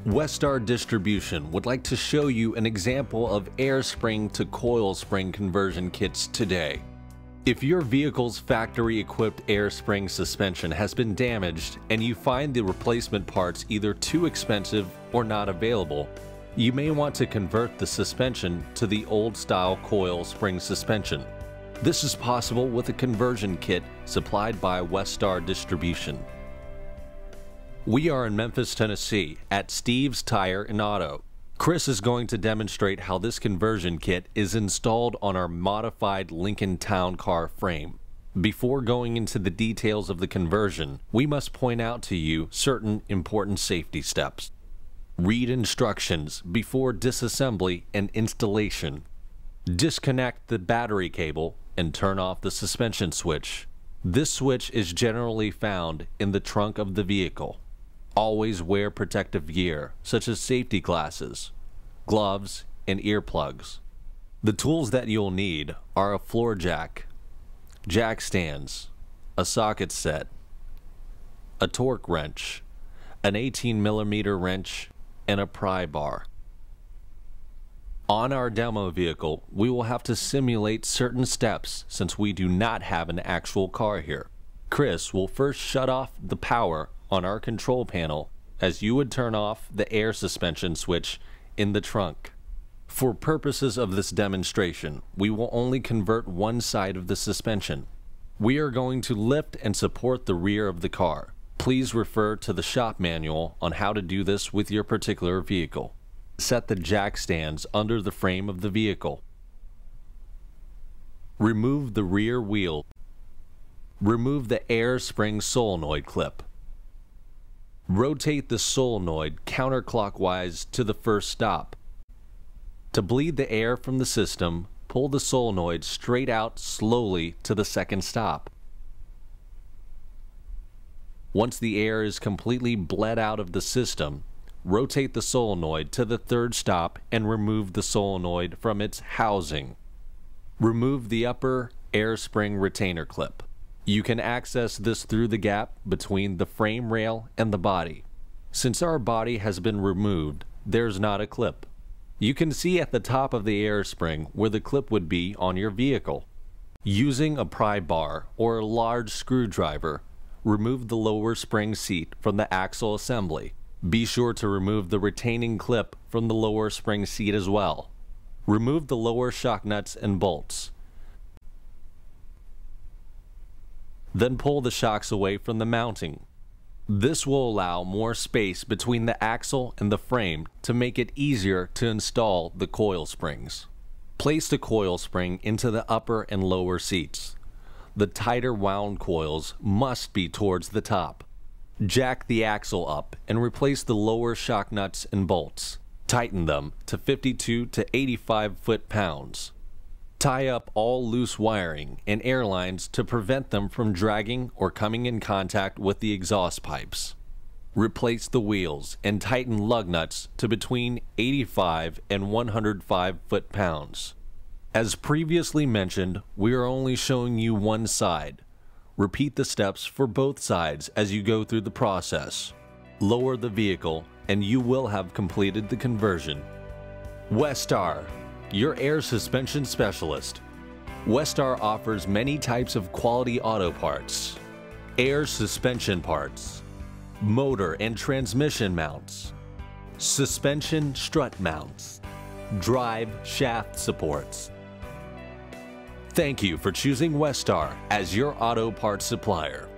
Westar Distribution would like to show you an example of air spring to coil spring conversion kits today. If your vehicle's factory-equipped air spring suspension has been damaged and you find the replacement parts either too expensive or not available, you may want to convert the suspension to the old-style coil spring suspension. This is possible with a conversion kit supplied by Westar Distribution. We are in Memphis, Tennessee at Steve's Tire and Auto. Chris is going to demonstrate how this conversion kit is installed on our modified Lincoln Town Car frame. Before going into the details of the conversion, we must point out to you certain important safety steps. Read instructions before disassembly and installation. Disconnect the battery cable and turn off the suspension switch. This switch is generally found in the trunk of the vehicle. Always wear protective gear, such as safety glasses, gloves, and earplugs. The tools that you'll need are a floor jack, jack stands, a socket set, a torque wrench, an 18mm wrench, and a pry bar. On our demo vehicle, we will have to simulate certain steps since we do not have an actual car here. Chris will first shut off the power on our control panel as you would turn off the air suspension switch in the trunk. For purposes of this demonstration, we will only convert one side of the suspension. We are going to lift and support the rear of the car. Please refer to the shop manual on how to do this with your particular vehicle. Set the jack stands under the frame of the vehicle. Remove the rear wheel. Remove the air spring solenoid clip. Rotate the solenoid counterclockwise to the first stop. To bleed the air from the system, pull the solenoid straight out slowly to the second stop. Once the air is completely bled out of the system, rotate the solenoid to the third stop and remove the solenoid from its housing. Remove the upper air spring retainer clip. You can access this through the gap between the frame rail and the body. Since our body has been removed, there's not a clip. You can see at the top of the air spring where the clip would be on your vehicle. Using a pry bar or a large screwdriver, remove the lower spring seat from the axle assembly. Be sure to remove the retaining clip from the lower spring seat as well. Remove the lower shock nuts and bolts. Then pull the shocks away from the mounting. This will allow more space between the axle and the frame to make it easier to install the coil springs. Place the coil spring into the upper and lower seats. The tighter wound coils must be towards the top. Jack the axle up and replace the lower shock nuts and bolts. Tighten them to 52 to 85 foot-pounds. Tie up all loose wiring and air lines to prevent them from dragging or coming in contact with the exhaust pipes. Replace the wheels and tighten lug nuts to between 85 and 105 foot-pounds. As previously mentioned, we are only showing you one side. Repeat the steps for both sides as you go through the process. Lower the vehicle and you will have completed the conversion. Westar, your air suspension specialist. Westar offers many types of quality auto parts, air suspension parts, motor and transmission mounts, suspension strut mounts, drive shaft supports. Thank you for choosing Westar as your auto parts supplier.